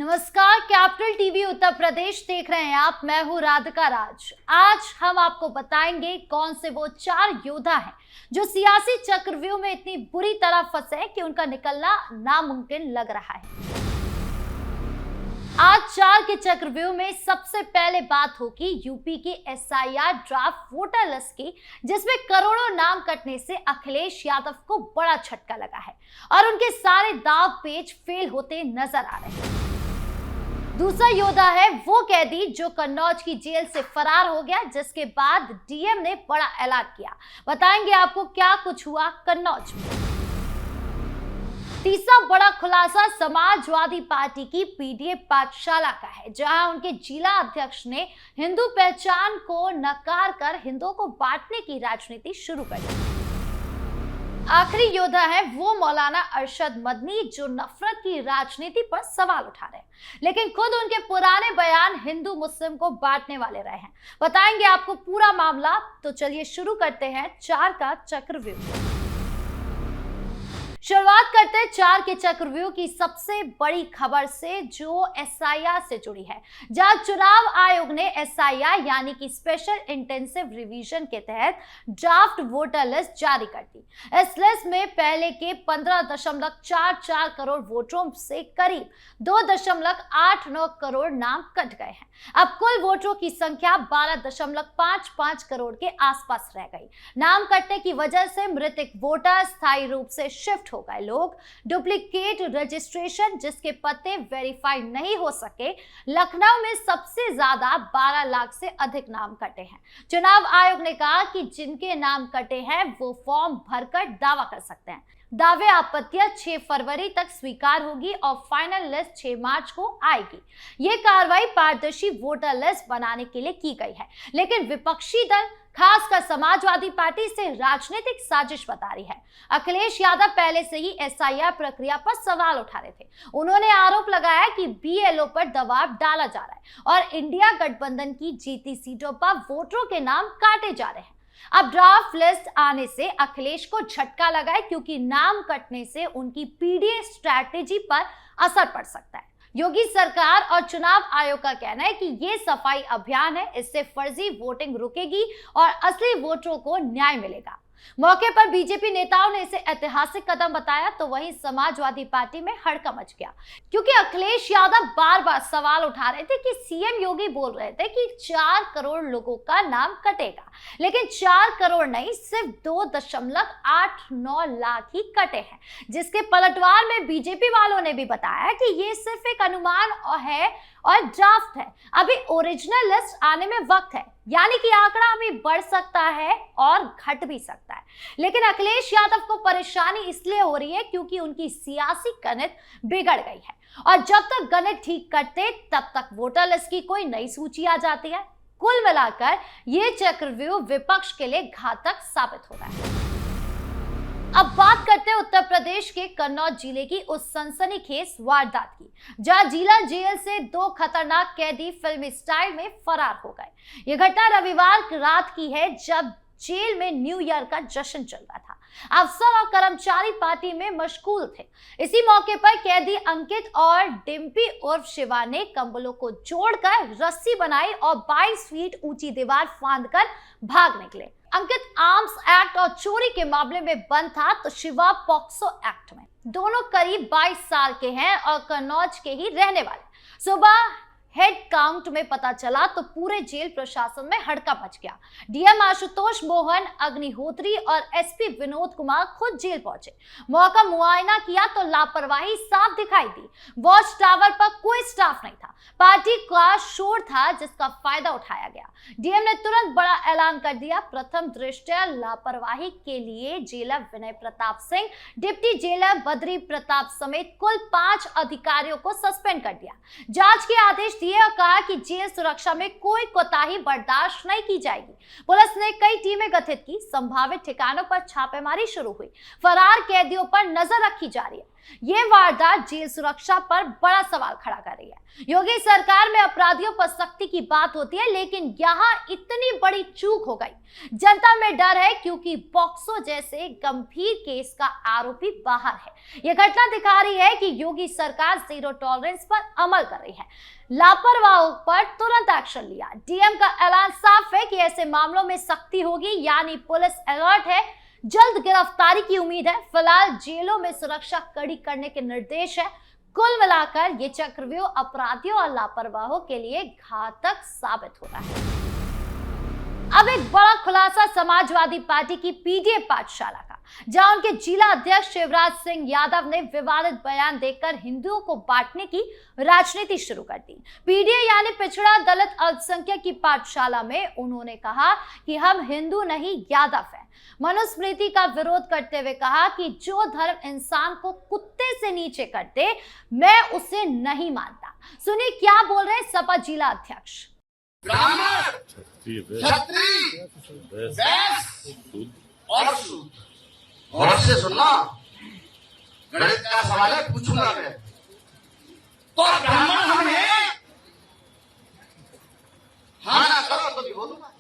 नमस्कार, capital TV Uttar Pradesh देख रहे हैं आप। मैं हूं राधिका राज। आज हम आपको बताएंगे कौन से वो 4 योद्धा हैं जो सियासी चक्रव्यूह में इतनी बुरी तरह फंसे हैं कि उनका निकलना नामुमकिन लग रहा है। आज 4 के चक्रव्यूह में सबसे पहले बात होगी यूपी की एसआईआर ड्राफ्ट वोटर लिस्ट की, जिसमें करोड़ों नाम कटने से अखिलेश यादव को बड़ा झटका लगा है और उनके सारे दांव पेच फेल होते नजर आ रहे हैं। दूसरा योद्धा है वो कैदी जो कन्नौज की जेल से फरार हो गया, जिसके बाद डीएम ने बड़ा ऐलान किया। बताएंगे आपको क्या कुछ हुआ कन्नौज में। तीसरा बड़ा खुलासा समाजवादी पार्टी की पीडीए पाठशाला का है, जहां उनके जिला अध्यक्ष ने हिंदू पहचान को नकार कर हिंदुओं को बांटने की राजनीति शुरू कर दी। आखिरी योद्धा है वो मौलाना अरशद मदनी, जो नफरत की राजनीति पर सवाल उठा रहे हैं, लेकिन खुद उनके पुराने बयान हिंदू मुस्लिम को बांटने वाले रहे हैं। बताएंगे आपको पूरा मामला, तो चलिए शुरू करते हैं 4 का चक्रव्यूह। शुरुआत करते हैं 4 के चक्रव्यूह की सबसे बड़ी खबर से, जो एसआईआर से जुड़ी है, जहां चुनाव आयोग ने एसआईआर यानी कि स्पेशल इंटेंसिव रिवीजन के तहत ड्राफ्ट वोटर लिस्ट जारी कर दी। इस लिस्ट में पहले के 15.44 करोड़ वोटरों से करीब 2.89 करोड़ नाम कट गए हैं। अब कुल वोटरों की संख्या 12.55 करोड़ के आसपास रह गई। नाम कटने की वजह से मृतक वोटर स्थायी रूप से शिफ्ट हो गए लोग, डुप्लीकेट रजिस्ट्रेशन जिसके पते वेरीफाई नहीं हो सके। लखनऊ में सबसे ज्यादा 12 लाख से अधिक नाम कटे हैं। चुनाव आयोग ने कहा कि जिनके नाम कटे हैं वो फॉर्म भरकर दावा कर सकते हैं। दावे आपत्तियां 6 फरवरी तक स्वीकार होगी और फाइनल लिस्ट 6 मार्च को आएगी। ये कार्रवाई पारदर्शी वोटर लिस्ट बनाने के लिए की गई है, लेकिन विपक्षी दल खासकर समाजवादी पार्टी इसे राजनीतिक साजिश बता रही है। अखिलेश यादव पहले से ही एसआईआर प्रक्रिया पर सवाल उठा रहे थे। उन्होंने आरोप लगाया कि बीएलओ पर दबाव डाला जा रहा है और इंडिया गठबंधन की जीती सीटों पर वोटरों के नाम काटे जा रहे हैं। अब ड्राफ्ट लिस्ट आने से अखिलेश को झटका लगा है, क्योंकि नाम कटने से उनकी पीडीए स्ट्रैटेजी पर असर पड़ सकता है। योगी सरकार और चुनाव आयोग का कहना है कि ये सफाई अभियान है, इससे फर्जी वोटिंग रुकेगी और असली वोटरों को न्याय मिलेगा। मौके पर बीजेपी नेताओं ने इसे ऐतिहासिक कदम बताया, तो वहीं समाजवादी पार्टी में हड़कंप मच गया, क्योंकि अखिलेश यादव बार बार सवाल उठा रहे थे कि सीएम योगी बोल रहे थे कि 4 करोड़ लोगों का नाम कटेगा, लेकिन 4 करोड़ नहीं, सिर्फ 2.89 लाख ही कटे हैं, जिसके पलटवार में बीजेपी वालों ने भी बताया कि ये सिर्फ एक अनुमान है और ड्राफ्ट है, अभी ओरिजिनल लिस्ट आने में वक्त है, यानी कि आंकड़ा अभी बढ़ सकता है और घट भी सकता है। लेकिन अखिलेश यादव को परेशानी इसलिए हो रही है क्योंकि उनकी सियासी गणित बिगड़ गई है, और जब तक गणित ठीक करते तब तक वोटर लिस्ट की कोई नई सूची आ जाती है। कुल मिलाकर ये चक्रव्यूह विपक्ष के लिए घातक साबित हो रहा है। अब बात करते हैं उत्तर प्रदेश के कन्नौज जिले की उस सनसनीखेज वारदात की, जहां जिला जेल से 2 खतरनाक कैदी फिल्मी स्टाइल में फरार हो गए। यह घटना रविवार रात की है, जब जेल में न्यू ईयर का जश्न चल रहा था। अफसर और कर्मचारी पार्टी में मशगूल थे। इसी मौके पर कैदी अंकित और डिम्पी उर्फ शिवा ने कंबलों को जोड़कर रस्सी बनाई और 22 फीट ऊंची दीवार फांदकर भाग निकले। अंकित आर्म्स एक्ट और चोरी के मामले में बंद था, तो शिवा पॉक्सो एक्ट में। दोनों करीब 22 साल के हैं और कन्नौज के ही रहने वाले। सुबह हेड काउंट में पता चला तो पूरे जेल प्रशासन में हड़कंप मच गया। डीएम आशुतोष मोहन अग्निहोत्री और एसपी विनोद कुमार खुद जेल पहुंचे। मौका मुआयना किया तो लापरवाही साफ दिखाई दी। वॉच टावर पर कोई स्टाफ नहीं था। पार्टी का शोर था, जिसका फायदा उठाया गया। डीएम ने तुरंत बड़ा ऐलान कर दिया। प्रथम दृष्टया लापरवाही के लिए जेलर विनय प्रताप सिंह, डिप्टी जेलर बद्री प्रताप समेत कुल 5 अधिकारियों को सस्पेंड कर दिया। जांच के आदेश दिए और कहा कि जेल सुरक्षा में कोई कोताही बर्दाश्त नहीं की जाएगी। पुलिस ने कई टीमें गठित की। संभावित ठिकानों पर छापेमारी शुरू हुई। फरार कैदियों पर नजर रखी जा रही है। ये वारदात जेल सुरक्षा पर बड़ा सवाल खड़ा कर रही है। योगी सरकार में अपराधियों पर सख्ती की बात होती है, लेकिन यहाँ इतनी बड़ी चूक हो गई। जनता में डर है क्योंकि पॉक्सो जैसे गंभीर केस का आरोपी बाहर है। यह घटना दिखा रही है कि योगी सरकार जीरो टॉलरेंस पर अमल कर रही है। लापरवाहों पर तुरंत एक्शन लिया। डीएम का ऐलान साफ है कि ऐसे मामलों में सख्ती होगी, यानी पुलिस अलर्ट है, जल्द गिरफ्तारी की उम्मीद है। फिलहाल जेलों में सुरक्षा कड़ी करने के निर्देश है। कुल मिलाकर ये चक्रव्यूह अपराधियों और लापरवाहों के लिए घातक साबित हो रहा है। अब एक बड़ा खुलासा समाजवादी पार्टी की पीडीए पाठशाला का, जहां उनके जिला अध्यक्ष शिवराज सिंह यादव ने विवादित बयान देकर हिंदुओं को बांटने की राजनीति शुरू कर दी। पीडीए यानी पिछड़ा दलित अल्पसंख्यक की पाठशाला में उन्होंने कहा कि हम हिंदू नहीं यादव हैं। मनुस्मृति का विरोध करते हुए कहा कि जो धर्म इंसान को कुत्ते से नीचे कर दे, मैं उसे नहीं मानता। सुनिए क्या बोल रहे हैं सपा जिला अध्यक्ष। ब्राह्मण, क्षत्रिय, वैश्य और शूद्र। और से सुनना, गणित का सवाल है, पूछूंगा मैं। तो ब्राह्मण हम हैं? हाँ ना करो तो भी बोलूंगा।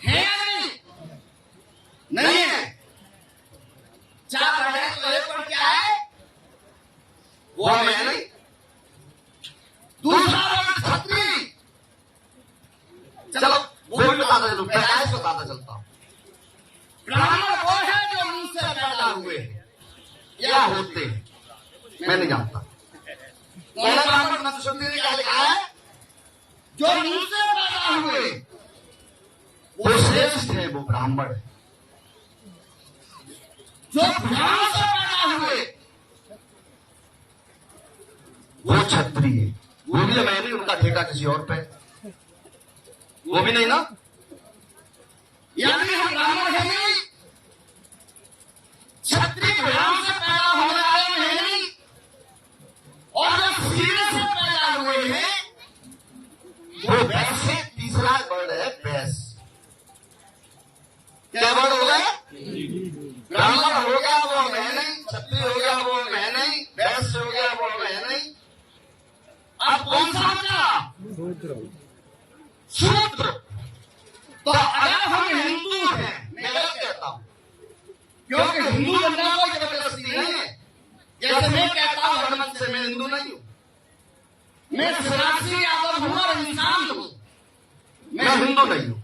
है या नहीं? नहीं है। चार है तो एक पर क्या है? वो मैं नहीं। दूसरा वर्ग क्षत्रिय। चलो वो भी बताता चलूं, पैदाइश बताता चलता हूं। ब्राह्मण वो है जो मुंह से पैदा हुए या होते हैं, मैं नहीं जानता। ब्राह्मण मनुस्मृति ने क्या लिखा है? जो मुंह से पैदा हुए वो श्रेष्ठ है, वो ब्राह्मण है। जो भ्राण से पैदा हुए वो क्षत्रिय है। वो भी मैं नहीं, उनका ठेका किसी और पे, वो भी नहीं ना। यानी हम ब्राह्मण है नहीं, क्षत्रिय भ्राण से पैदा होने वाले हैं नहीं, और जो क्षीर से पैदा हुए हैं वो वैश्य। तीसरा वर्ड है वैश्य। क्या वर्ड हो गया? ब्राह्मण हो गया वो मैं नहीं, क्षत्रिय हो गया वो मैं नहीं, वैश्य हो गया वो मैं नहीं। अब कौन सा बचा? शूद्र। तो अगर हम हिंदू हैं, मैं गलत कहता हूं, क्योंकि हिंदू बनना कोई जबरदस्ती नहीं है। जैसे मैं कहता हूं हरमत से मैं हिंदू नहीं हूं, मैं शिवराज सिंह यादव हूं और इंसान हूं, मैं हिंदू नहीं हूं।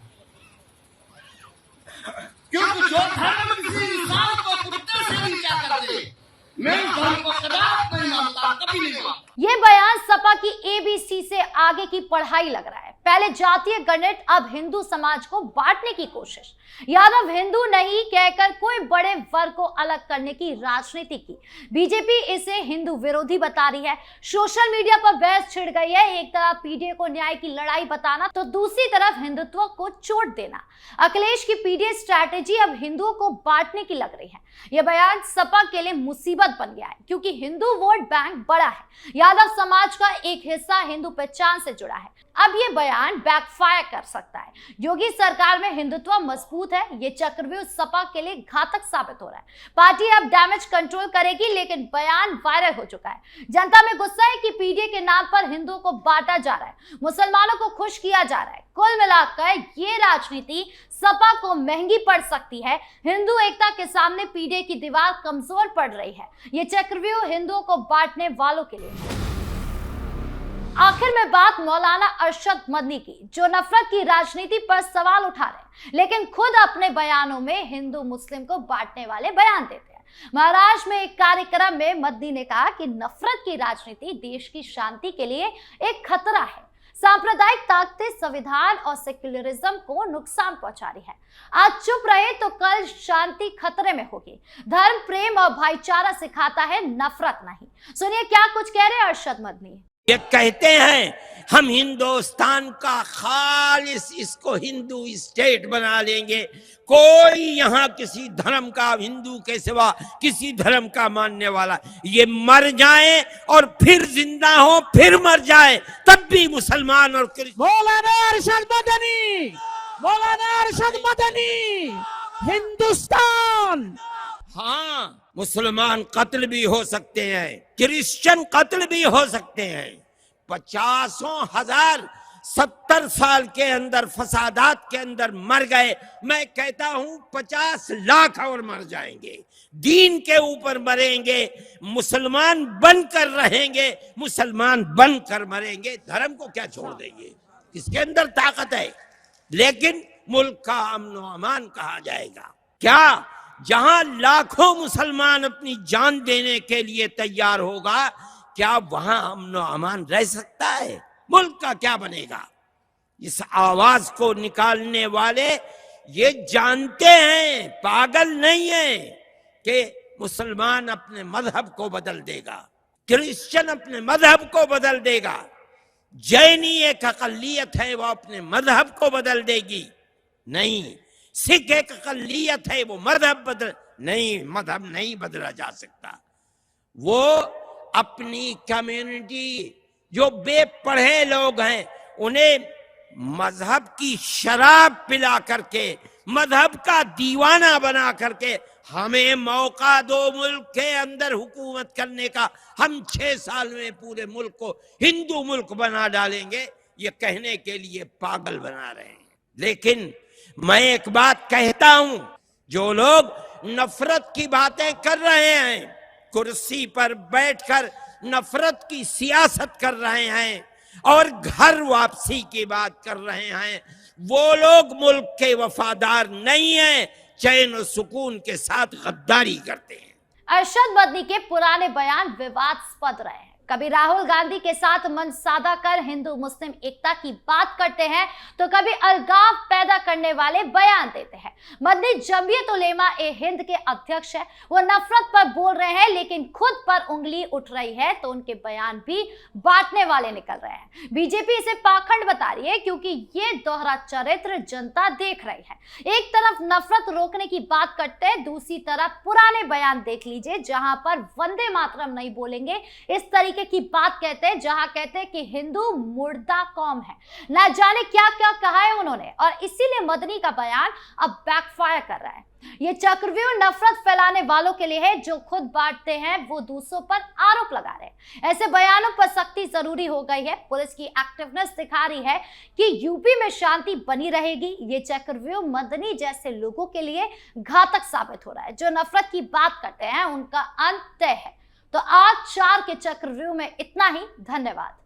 क्योंकि जो धर्म किसी इंसान को कुत्ते से नीचा कर दे, मैं उस धर्म को कदापि नहीं मानता, कभी नहीं मानता। ये बयान सपा की एबीसी से आगे की पढ़ाई लग रहा है। पहले जातीय गणित, अब हिंदू समाज को बांटने की कोशिश। यादव हिंदू नहीं कहकर कोई बड़े वर्ग को अलग करने की राजनीति की। बीजेपी इसे हिंदू विरोधी बता रही है। सोशल मीडिया पर बहस छिड़ गई है। एक तरफ पीडीए को न्याय की लड़ाई बताना, तो दूसरी तरफ हिंदुत्व को चोट देना। अखिलेश की पीडीए स्ट्रैटेजी अब हिंदुओं को बांटने की लग रही है। यह बयान सपा के लिए मुसीबत बन गया है, क्योंकि हिंदू वोट बैंक बड़ा है। यादव समाज का एक हिस्सा हिंदू पहचान से जुड़ा है। अब ये बयान बैकफायर कर सकता है। योगी सरकार में हिंदुत्व मजबूत है। ये चक्रव्यूह सपा के लिए घातक साबित हो रहा है। पार्टी अब डैमेज कंट्रोल करेगी, लेकिन बयान वायरल हो चुका है। जनता में गुस्सा है कि पीडीए के नाम पर हिंदुओं को बांटा जा रहा है, मुसलमानों को खुश किया जा रहा है। कुल मिलाकर ये राजनीति सपा को महंगी पड़ सकती है। हिंदू एकता के सामने पीडीए की दीवार कमजोर पड़ रही है। ये चक्रव्यूह हिंदुओं को बांटने वालों के लिए है। आखिर में बात मौलाना अरशद मदनी की, जो नफरत की राजनीति पर सवाल उठा रहे हैं, लेकिन खुद अपने बयानों में हिंदू मुस्लिम को बांटने वाले बयान देते हैं। महाराष्ट्र में एक कार्यक्रम में मदनी ने कहा कि नफरत की राजनीति देश की शांति के लिए एक खतरा है। सांप्रदायिक ताकतें संविधान और सेक्युलरिज्म को नुकसान पहुंचा रही है। आज चुप रहे तो कल शांति खतरे में होगी। धर्म, प्रेम और भाईचारा सिखाता है, नफरत नहीं। सुनिए क्या कुछ कह रहे हैं अरशद मदनी। ये कहते हैं हम हिंदुस्तान का खालिस इसको हिंदू स्टेट बना लेंगे, कोई यहाँ किसी धर्म का, हिंदू के सिवा किसी धर्म का मानने वाला, ये मर जाए और फिर जिंदा हो, फिर मर जाए, तब भी मुसलमान और मौलाना अरशद मदनी, मौलाना अरशद मदनी, हिंदुस्तान हाँ, मुसलमान कत्ल भी हो सकते हैं, क्रिश्चियन कत्ल भी हो सकते हैं। 50,000 70 साल के अंदर फसादात के अंदर मर गए। मैं कहता हूं 50 लाख और मर जाएंगे, दीन के ऊपर मरेंगे, मुसलमान बनकर रहेंगे, मुसलमान बनकर मरेंगे। धर्म को क्या छोड़ देंगे? इसके अंदर ताकत है। लेकिन मुल्क का अमन व अमान कहा जाएगा क्या? जहां लाखों मुसलमान अपनी जान देने के लिए तैयार होगा, क्या वहां अमन व अमान रह सकता है? मुल्क का क्या बनेगा? इस आवाज को निकालने वाले ये जानते हैं, पागल नहीं है, कि मुसलमान अपने मजहब को बदल देगा, क्रिश्चियन अपने मजहब को बदल देगा, जैनी एक अकलियत है वो अपने मजहब को बदल देगी। नहीं, सिख एक अकलियत है वो मजहब बदल नहीं, मजहब नहीं बदला जा सकता। वो अपनी कम्युनिटी, जो बेपढ़े लोग हैं, उन्हें मजहब की शराब पिला करके, मजहब का दीवाना बना करके हमें मौका दो मुल्क के अंदर हुकूमत करने का, हम 6 साल में पूरे मुल्क को हिंदू मुल्क बना डालेंगे, ये कहने के लिए पागल बना रहे हैं। लेकिन मैं एक बात कहता हूं, जो लोग नफरत की बातें कर रहे हैं, कुर्सी पर बैठकर नफरत की सियासत कर रहे हैं और घर वापसी की बात कर रहे हैं, वो लोग मुल्क के वफादार नहीं हैं, चैन और सुकून के साथ गद्दारी करते हैं। अरशद मदनी के पुराने बयान विवादास्पद रहे हैं। कभी राहुल गांधी के साथ मन सादा कर हिंदू मुस्लिम एकता की बात करते हैं, तो कभी अलगाव पैदा करने वाले बयान देते हैं। मदनी जमीयत उलेमा ए हिंद के अध्यक्ष हैं, वो नफरत पर बोल रहे हैं, लेकिन खुद पर उंगली उठ रही है तो उनके बयान भी बांटने वाले निकल रहे हैं। बीजेपी इसे पाखंड बता रही है, क्योंकि ये दोहरा चरित्र जनता देख रही है। एक तरफ नफरत रोकने की बात करते हैं, दूसरी तरफ पुराने बयान देख लीजिए, जहां पर वंदे मातरम नहीं बोलेंगे इस तरीके की बात कहते हैं, जहां कहते हैं कि हिंदू मुर्दा कौम है। ना जाने क्या क्या कहा है उन्होंने, और इसीलिए मदनी का बयान अब बैकफायर कर रहा है। ये चक्रव्यूह नफरत फैलाने वालों के लिए है, जो खुद बांटते हैं वो दूसरों पर आरोप लगा रहे हैं। ऐसे बयानों पर सख्ती जरूरी हो गई है। पुलिस की एक्टिवनेस दिखा रही है कि यूपी में शांति बनी रहेगी। ये चक्रव्यूह मदनी जैसे लोगों के लिए घातक साबित हो रहा है। जो नफरत की बात करते हैं उनका अंत तय है। तो आज 4 के चक्रव्यूह में इतना ही। धन्यवाद।